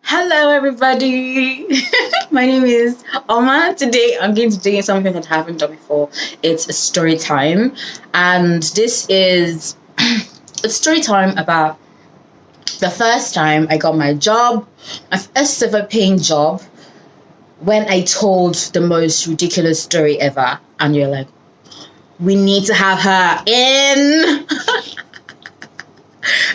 Hello, everybody. My name is Oma. Today, I'm going to do something that I haven't done before. It's a story time, and this is a story time about the first time I got my job, my first ever paying job. When I told the most ridiculous story ever, and you're like, "We need to have her in."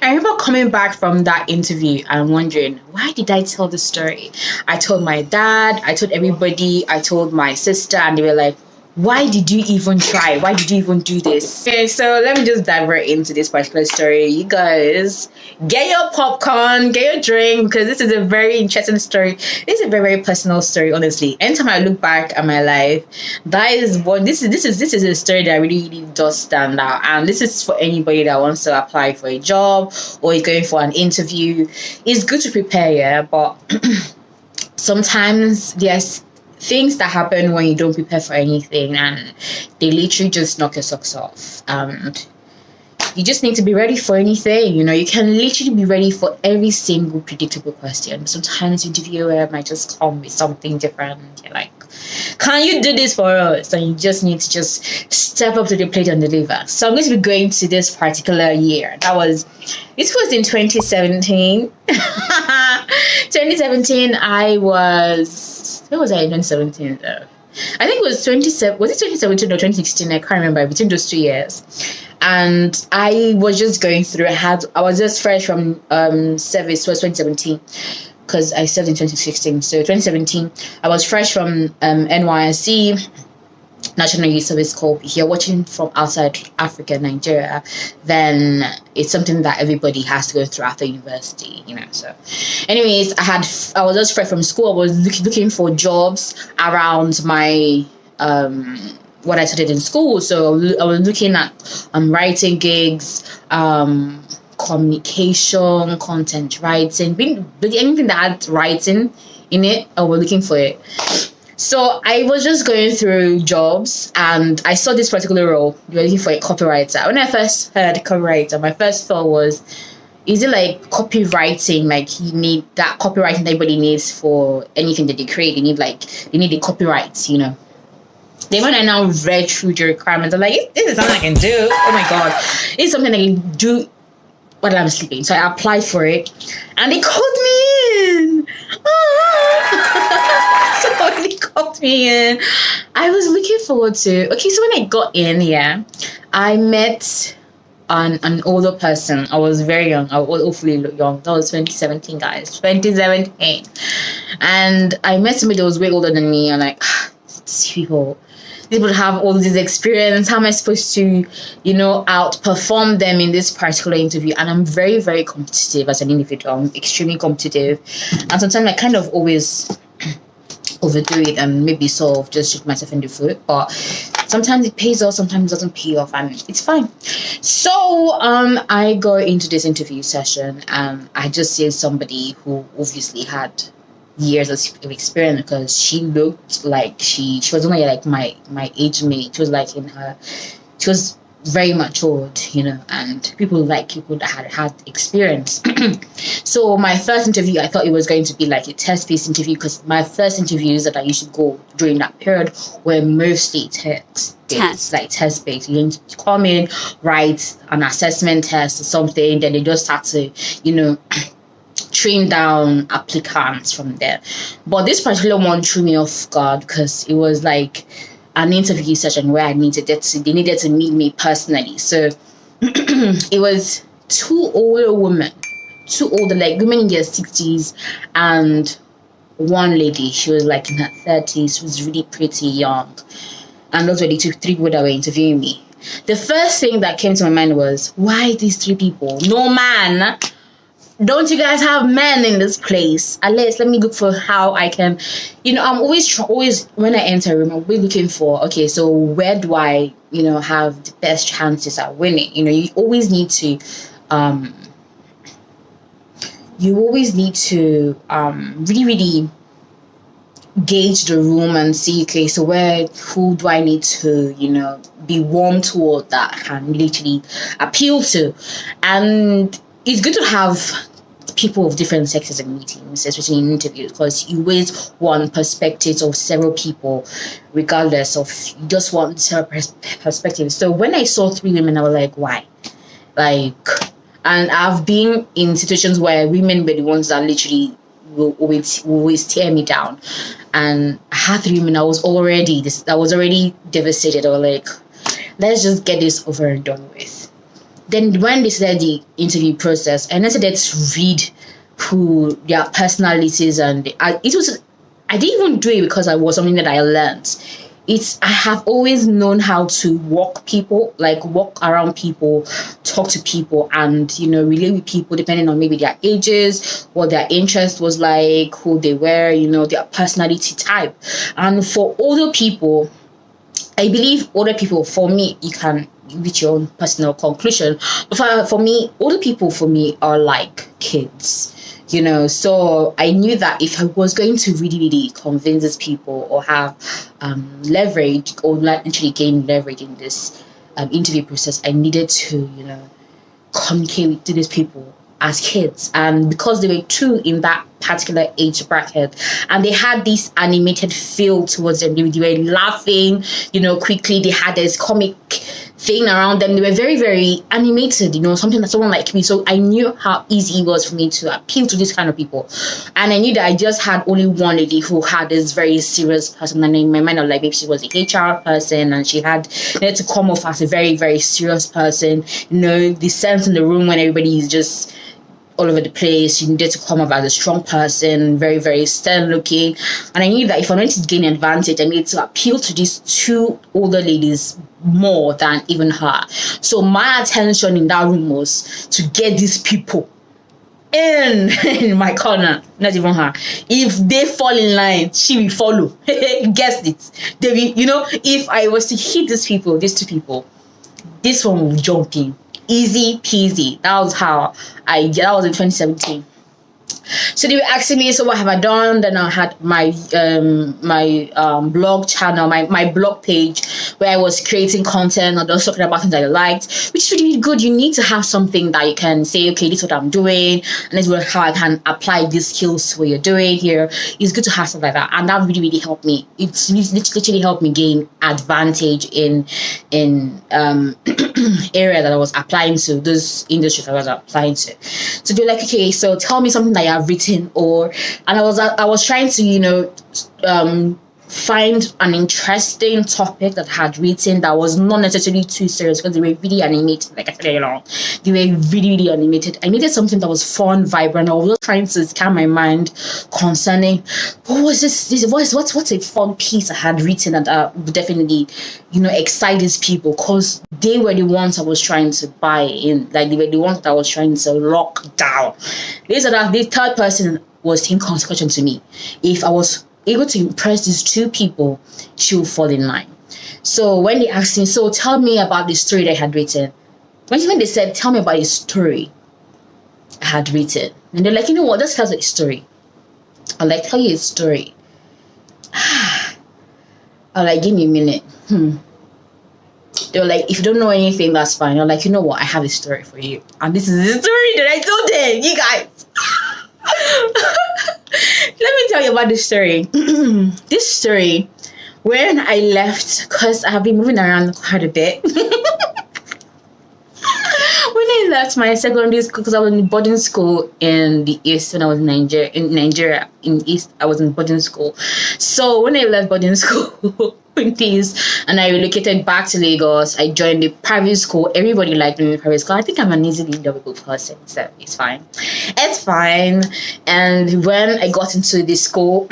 I remember coming back from that interview and wondering, why did I tell the story? I told my dad, I told everybody, I told my sister, and they were like, why did you even try? Why did you even do this? Okay, so let me just dive right into this particular story. You guys, get your popcorn, get your drink, because this is a very interesting story. This is a very, very personal story, honestly. Anytime I look back at my life, that is what this is a story that really does stand out. And this is for anybody that wants to apply for a job or is going for an interview. It's good to prepare, yeah, but sometimes there's things that happen when you don't prepare for anything, and they literally just knock your socks off. And you just need to be ready for anything. You know, you can literally be ready for every single predictable question. Sometimes the interviewer might just come with something different. You're like, can you do this for us? And you just need to just step up to the plate and deliver. So I'm going to be going to this particular year. This was in 2017. 2017, where was I in 2017 though? I think it was 2017 or 2016? I can't remember, between those 2 years. And I was just going through, I was just fresh from service. It was 2017 because I served in 2016. So 2017, I was fresh from NYSC, National Youth Service Corps. If you're watching from outside Africa, Nigeria, then it's something that everybody has to go through after university, you know. So anyways, I was just fresh from school. I was looking for jobs around my what I studied in school. So I was looking at writing gigs, communication, content writing, anything that had writing in it. I was looking for it. So I was just going through jobs and I saw this particular role. You were looking for a copywriter. When I first heard copywriter, my first thought was, is it like copywriting? Like you need that copywriting that everybody needs for anything that they create. They need the copyrights, you know. Then when I now read through the requirements, I'm like, this is something I can do. Oh my God. It's something I can do while I'm sleeping. So I applied for it and they called me in. So they called me in. I was looking forward to. Okay, so when I got in, yeah, I met an older person. I was very young. I was awfully young. That was 2017, guys. 2017. And I met somebody that was way older than me. And like, these people have all this experience. How am I supposed to, outperform them in this particular interview? And I'm very, very competitive as an individual. I'm extremely competitive. And sometimes I kind of always overdo it and maybe sort of just shoot myself in the foot. But sometimes it pays off, sometimes it doesn't pay off, and it's fine. So I go into this interview session and I just see somebody who obviously had years of experience, because she looked like she was only like my age mate. She was very matured, and people that had experience. So my first interview, I thought it was going to be like a test-based interview, because my first interviews that I used to go during that period were mostly test-based. You need to come in, write an assessment test or something, then they just start to, train down applicants from there. But this particular one threw me off guard, because it was like an interview session where they needed to meet me personally. So it was two older, like women in their 60s, and one lady. She was like in her 30s. She was really pretty young. And those were the three people that were interviewing me. The first thing that came to my mind was, why these three people? No man. Don't you guys have men in this place? At least let me look for how I can, I'm always when I enter a room, I'm always looking for, okay, so where do I, have the best chances at winning? You always need to, really, really gauge the room and see, okay, so who do I need to, be warm toward, that can literally appeal to. And it's good to have people of different sexes in meetings, especially in interviews, because you always want perspectives of several people, regardless of, you just want several perspectives. So when I saw 3 women, I was like, why? Like, and I've been in situations where women were the ones that literally will always tear me down. And I had 3 women, I was already devastated. I was like, let's just get this over and done with. Then when they started the interview process, and I started to read who their personalities, and I didn't even do it because I was something that I learned. I have always known how to walk around people, talk to people, and relate with people depending on maybe their ages, what their interest was like, who they were, their personality type. And for older people, I believe older people, for me, you can reach your own personal conclusion. But for me, older people for me are like kids. So I knew that if I was going to really, really convince these people or have leverage, or actually gain leverage in this interview process, I needed to, communicate to these people as kids. And because they were 2 in that particular age bracket, and they had this animated feel towards them, they were laughing, quickly. They had this comic thing around them. They were very, very animated, something that someone like me. So I knew how easy it was for me to appeal to these kind of people. And I knew that I just had only one lady who had this very serious person. And in my mind, I was like, maybe she was the HR person, and she had to come off as a very, very serious person. The sense in the room when everybody is just all over the place, you needed to come up as a strong person, very, very stern looking. And I knew that if I wanted to gain advantage, I needed to appeal to these 2 older ladies more than even her. So my attention in that room was to get these people in my corner, not even her. If they fall in line, she will follow. Guess it. They will, if I was to hit these 2 people, this one will jump in. Easy peasy. That was that was in 2017. So they were asking me, so what have I done? Then I had my blog channel, my blog page, where I was creating content or just talking about things that I liked, which is really, really good. You need to have something that you can say, okay, this is what I'm doing, and this is how I can apply these skills to what you're doing here. It's good to have stuff like that, and that really, really helped me. It's literally helped me gain advantage in area that I was applying to, those industries I was applying to. So they're like, okay, so tell me something that you have written, and I was trying to find an interesting topic that I had written that was not necessarily too serious, because they were really animated. Like I said earlier, they were really, really animated. I needed something that was fun, vibrant. I was just trying to calm my mind concerning what was this what's a fun piece I had written that would definitely excite these people, because they were the ones I was trying to buy in. Like, they were the ones that I was trying to lock down. The third person was taking consequence to me. If I was able to impress these 2 people, she will fall in line. So when they asked me, so tell me about the story that I had written. When they said, tell me about a story I had written, and they're like, what, let's tell a story. I'll like tell you a story. I'll like, give me a minute. They were like, if you don't know anything, that's fine. I'm like, what, I have a story for you, and this is the story that I told them, you guys. Let me tell you about this story. This story, when I left, because I have been moving around quite a bit. When I left my secondary school, because I was in boarding school in the East, when I was in Nigeria, in East, I was in boarding school. So when I left boarding school in the East, and I relocated back to Lagos, I joined the private school. Everybody liked me in the private school. I think I'm an easily lovable person, so it's fine. It's fine. And when I got into this school,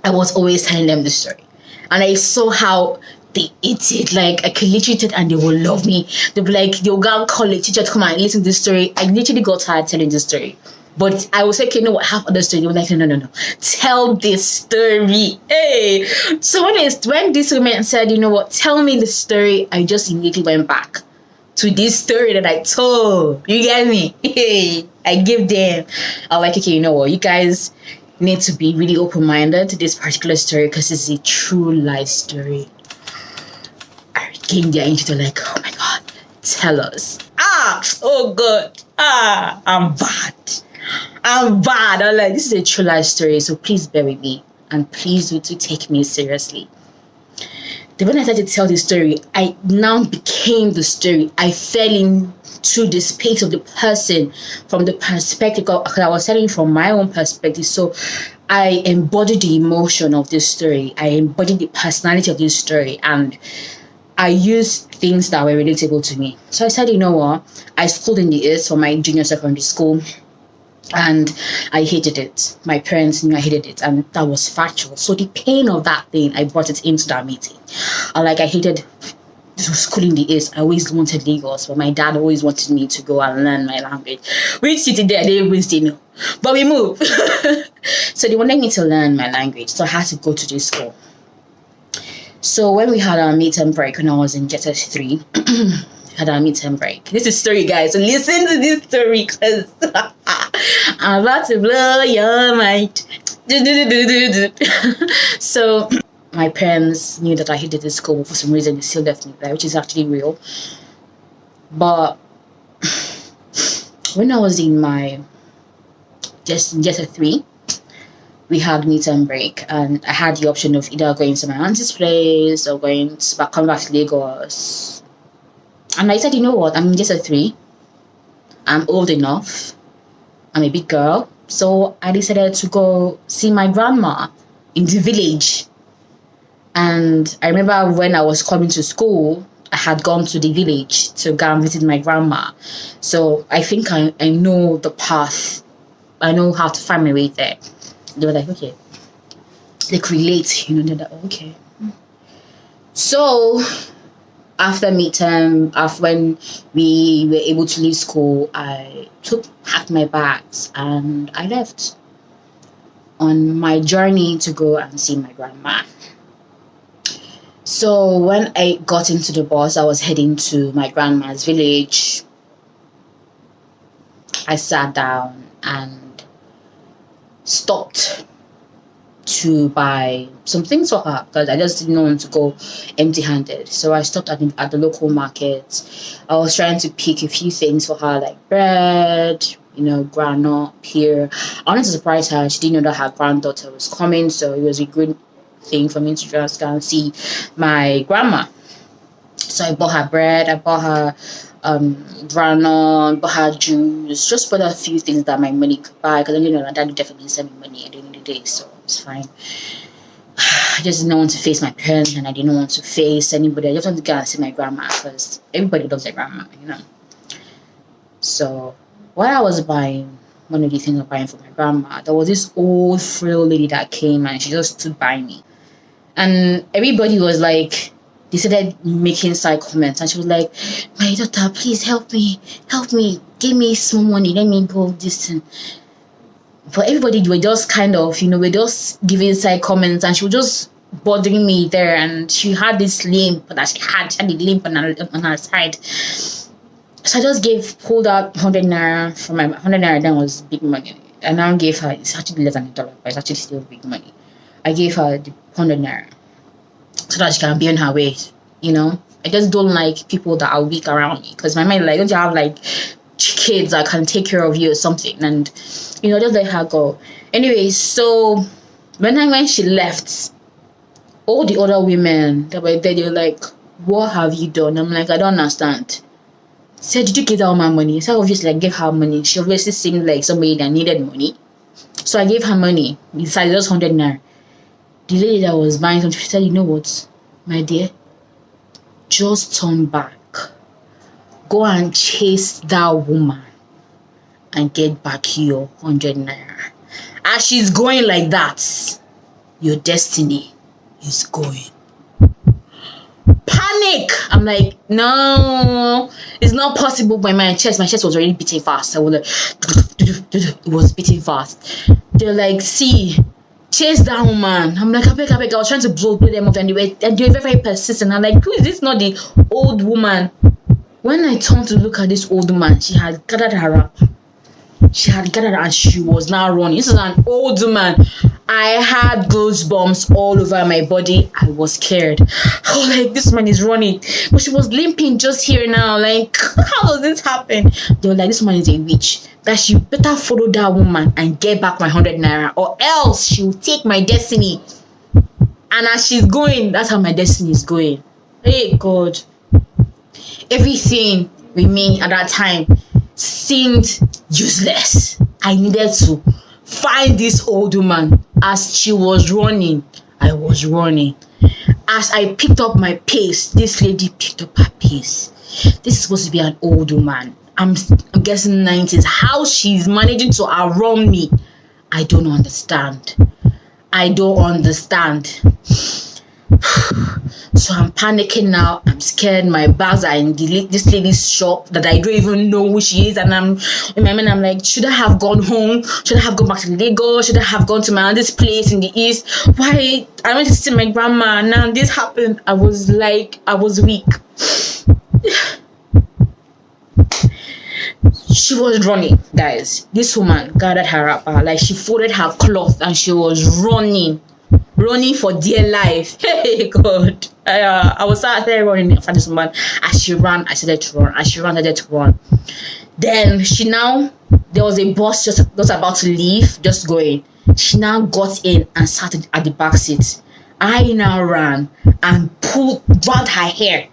I was always telling them the story. And I saw how they eat it. Like, I could literally tell, and they will love me. They'll be like, they'll go and call a teacher to come and listen to this story. I literally got tired telling this story. But I was like, okay, I have other story. They were like, no. Tell this story. Hey. So when this woman said, tell me the story, I just immediately went back to this story that I told. You get me? Hey. I give them. I'm like, okay, you guys need to be really open-minded to this particular story, because it's a true life story. I gained their interest. They're like, oh my God, tell us. Oh good. I'm bad. I'm bad. I'm like, this is a true life story, so please bear with me. And please do take me seriously. Then when I started to tell the story, I now became the story. I fell into the space of the person from the perspective, because I was telling from my own perspective. So I embodied the emotion of this story. I embodied the personality of this story. And I used things that were relatable to me. So I said, you know what? I schooled in the East for my junior secondary school. And I hated it. My parents knew I hated it, and that was factual. So the pain of that thing, I brought it into that meeting. I hated school in the East. I always wanted Lagos, but my dad always wanted me to go and learn my language. Which city there, they always didn't know. But we moved. So they wanted me to learn my language, so I had to go to this school. So when we had our midterm break, when I was in JSS 3, had our midterm break. This is story, guys. So listen to this story, because I'm about to blow your mind. So my parents knew that I hated this school. For some reason, they still left me there, which is actually real. But when I was in my JSS 3, we had midterm break, and I had the option of either going to my auntie's place or coming back to Lagos. And I said, you know what, I'm just a 3. I'm old enough. I'm a big girl. So I decided to go see my grandma in the village. And I remember when I was coming to school, I had gone to the village to go and visit my grandma. So I think I know the path. I know how to find my way there. They were like, okay. They could relate, they're like, okay. So after midterm, when we were able to leave school, I packed my bags and I left on my journey to go and see my grandma. So when I got into the bus, I was heading to my grandma's village. I sat down and stopped to buy some things for her, because I just didn't want to go empty-handed. So I stopped at the local market. I was trying to pick a few things for her, like bread, granola, pear. I wanted to surprise her. She didn't know that her granddaughter was coming, so it was a good thing for me to just go and see my grandma. So I bought her bread, I bought her granola, bought her juice, just bought a few things that my money could buy, because my dad definitely sent me money at the end of the day, so it's fine. I just didn't want to face my parents, and I didn't want to face anybody. I just wanted to go and see my grandma, because everybody loves their grandma, So while I was buying one of the things I'm buying for my grandma, there was this old frail lady that came, and she just stood by me. And everybody was like, they started making side comments, and she was like, my daughter, please help me, give me some money, let me go this thing. But everybody were just kind of, we're just giving side comments, and she was just bothering me there. And she had this limp that she had a limp on her side. So I just pulled out 100 naira from my 100 naira. Then was big money. I now gave her, it's actually less than $1, but it's actually still big money. I gave her the 100 naira so that she can be on her way. I just don't like people that are weak around me, because my mind, like, don't you have like kids that can take care of you or something? And just let her go. Anyway, so when she left, all the other women that were there, they were like, what have you done? I'm like, I don't understand. Said, did you give that woman money? So obviously I gave her money. She obviously seemed like somebody that needed money, so I gave her money. Besides just 100 naira. The lady that was buying something, she said, you know what, my dear, just turn back, go and chase that woman and get back your 100 naira. As she's going like that, your destiny is going. Panic! I'm like, no, it's not possible. By my chest was already beating fast. I was like, it was beating fast. They're like, see, chase that woman. I'm like, I beg. I was trying to blow them off, and they were very, very persistent. I'm like, who is this? Not the old woman. When I turned to look at this old woman, she had gathered her up. She had gathered and she was now running. This is an old woman. I had goosebumps all over my body. I was scared. Oh, like this man is running. But she was limping just here now. Like, how does this happen? They were like, this woman is a witch. That she better follow that woman and get back my 100 naira, or else she will take my destiny. And as she's going, that's how my destiny is going. Hey, God. Everything with me at that time seemed useless. I needed to find this old woman. As she was running, I was running. As I picked up my pace, this lady picked up her pace. This is supposed to be an old woman. I'm guessing 90s. How she's managing to outrun me, I don't understand. I don't understand. So I'm panicking now. I'm scared. My bags are in this lady's shop that I don't even know who she is. And I'm in my mind, I'm like, should I have gone home? Should I have gone back to Lagos? Should I have gone to my other's place in the east? Why? I went to see my grandma. Now this happened. I was weak. She was running, guys. This woman gathered her wrapper, like she folded her cloth and she was running for dear life. Hey, God. I was out there running after this woman. As she ran, I started to run. As she ran, I started to run. Then there was a bus just about to leave, just going. She now got in and sat at the back seat. I now ran and grabbed her hair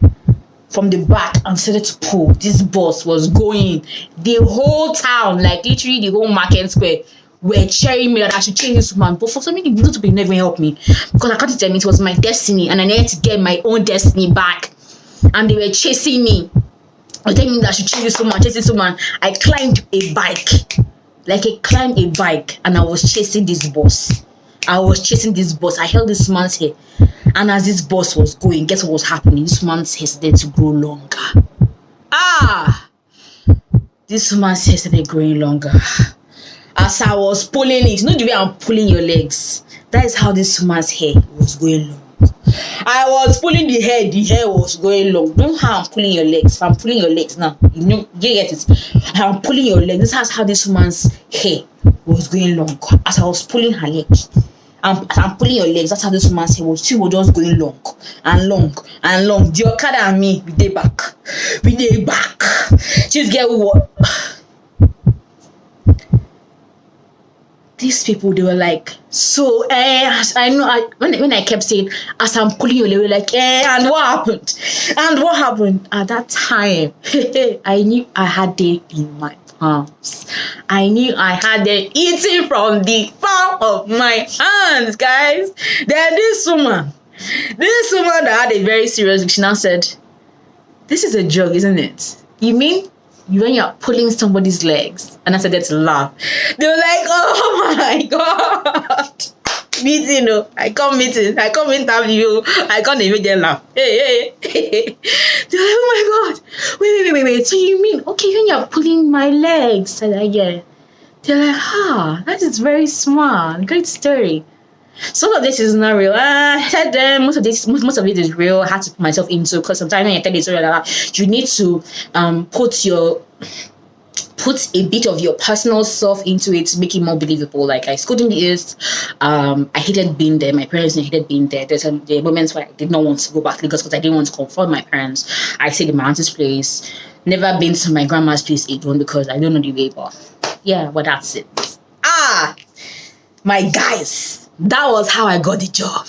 from the back and started to pull. This bus was going. The whole town, like literally the whole market square, were cheering me that I should change this woman. But for some reason, these people never helped me, because I can't tell me it was my destiny and I needed to get my own destiny back. And they were chasing me. They were telling me that I should change this woman. I climbed a bike. And I was chasing this bus. I held this man's hair. And as this bus was going, guess what was happening? This man's hair started to grow longer. This man's hair started growing longer. As I was pulling it, you know the way I'm pulling your legs? That is how this man's hair was going long. I was pulling the hair was going long. Don't know how I'm pulling your legs. If I'm pulling your legs now, you get it. I'm pulling your legs. This is how this woman's hair was going long. As I was pulling her legs, I'm pulling your legs. That's how this woman's hair was. She was just going long and long and long. The Okada and me, we dey back. She's get what? These people, they were like, so I know. When I kept saying, as I'm pulling your leg, they were like, and what happened? At that time, I knew I had them in my palms. I knew I had them eating from the palm of my hands, guys. Then this woman that had a very serious look, she now said, "This is a joke, isn't it? You mean when you're pulling somebody's legs?" And I started to laugh. They were like, "Oh my God." Meeting, I come interview, I can't even get laugh. Hey. They're like, "Oh my God, wait. So you mean, okay, when you're pulling my legs?" I like, "Yeah." They're like, that is very smart. Great story. Some of this is not real. I said most of it is real. I had to put myself into, because sometimes when you tell the story like that, you need to put a bit of your personal self into it to make it more believable. Like, I schooled in the East. I hated being there. My parents hated being there. There were moments where I did not want to go back to Lagos because I didn't want to confront my parents. I stayed in my auntie's place. Never been to my grandma's place alone because I don't know the way. But that's it. My guys, that was how I got the job.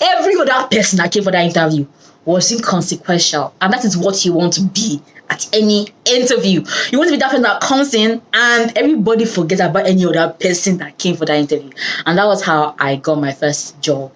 Every other person that came for that interview was inconsequential, and that is what you want to be at any interview. You want to be that person that comes in and everybody forgets about any other person that came for that interview. And that was how I got my first job.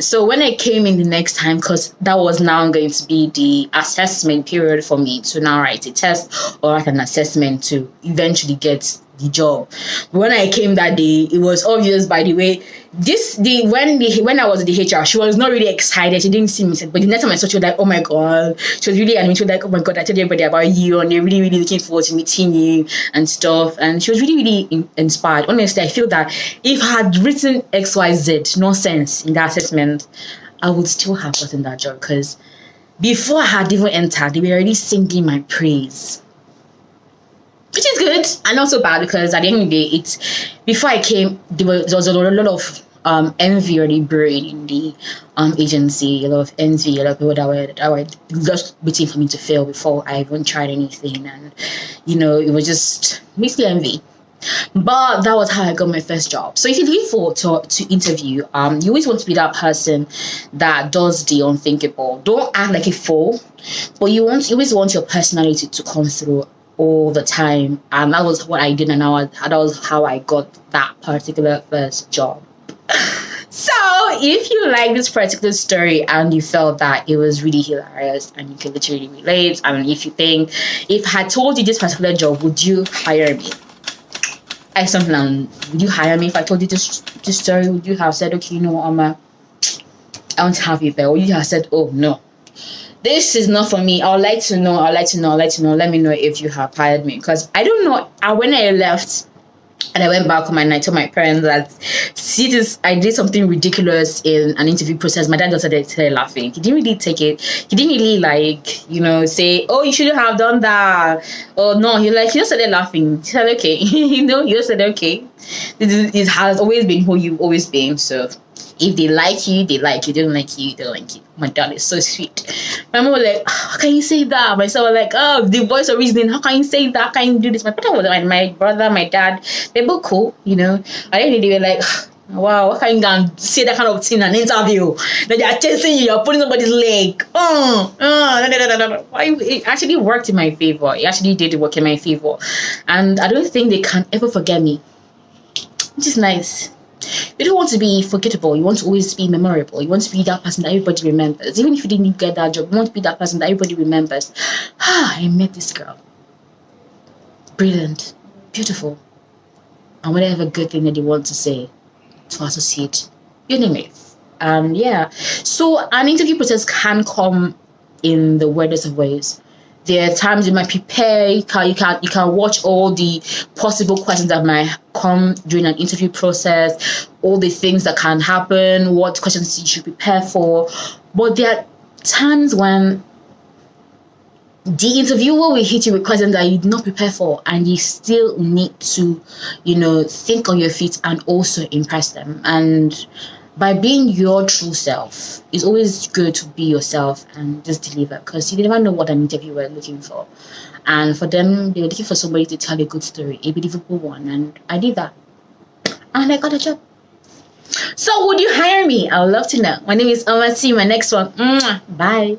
So when I came in the next time, because that was now going to be the assessment period for me to now write a test or write an assessment to eventually get the job. When I came that day, it was obvious, by the way, when I was at the HR, she was not really excited. She didn't see me, but the next time I saw her, she was like, "Oh my God." She was really animated. She was like, "Oh my God, I told everybody about you, and they're really, really looking forward to meeting you and stuff." And she was really, really inspired. Honestly, I feel that if I had written XYZ nonsense in that assessment, I would still have gotten that job, because before I had even entered, they were already singing my praise. which is good and not so bad, because at the end of the day, it's before I came, there was a lot of envy already brewing in the agency, a lot of envy, a lot of people that were just waiting for me to fail before I even tried anything, and it was just basically envy. But that was how I got my first job. So if you're looking to interview, you always want to be that person that does the unthinkable. Don't act like a fool, but you always want your personality to come through all the time. And that was what I did, and that was how I got that particular first job. So if you like this particular story and you felt that it was really hilarious and you can literally relate, and if you think, if I had told you this particular job, would you hire me? Would you hire me if I told you this story? Would you have said, okay, you know what, Amma, I want to have you there? Or you have said, oh no, this is not for me. I'd like to know. Let me know if you have hired me, because I don't know. When I left and I went back home and I told my parents that, see this, I did something ridiculous in an interview process. My dad just started laughing. He didn't really take it. He didn't really say, oh, you shouldn't have done that. Oh no, he just started laughing. He said, okay. He just said, okay. This has always been who you've always been. So if they like you, they like you. They don't like you, they don't like you. My dad is so sweet. My mom was like, oh, how can you say that? My son was like, oh, the voice of reasoning. How can you say that? How can you do this? My brother, my dad, they're both cool, I didn't they were like, wow, how can you can say that kind of thing in an interview? That they are chasing you, you're pulling somebody's leg. It actually worked in my favor. It actually did work in my favor. And I don't think they can ever forget me, which is nice. You don't want to be forgettable. You want to always be memorable. You want to be that person that everybody remembers. Even if you didn't get that job, you want to be that person that everybody remembers. I met this girl. Brilliant. Beautiful. And whatever good thing that they want to say to associate your name with. Yeah. So an interview process can come in the weirdest of ways. There are times you might prepare. You can watch all the possible questions that might come during an interview process, all the things that can happen, what questions you should prepare for. But there are times when the interviewer will hit you with questions that you did not prepare for, and you still need to, think on your feet and also impress them. And by being your true self, it's always good to be yourself and just deliver, because you never know what an interviewer is looking for. And for them, they're looking for somebody to tell a good story, a believable one. And I did that. And I got a job. So would you hire me? I would love to know. My name is Oma. See you in my next one. Bye.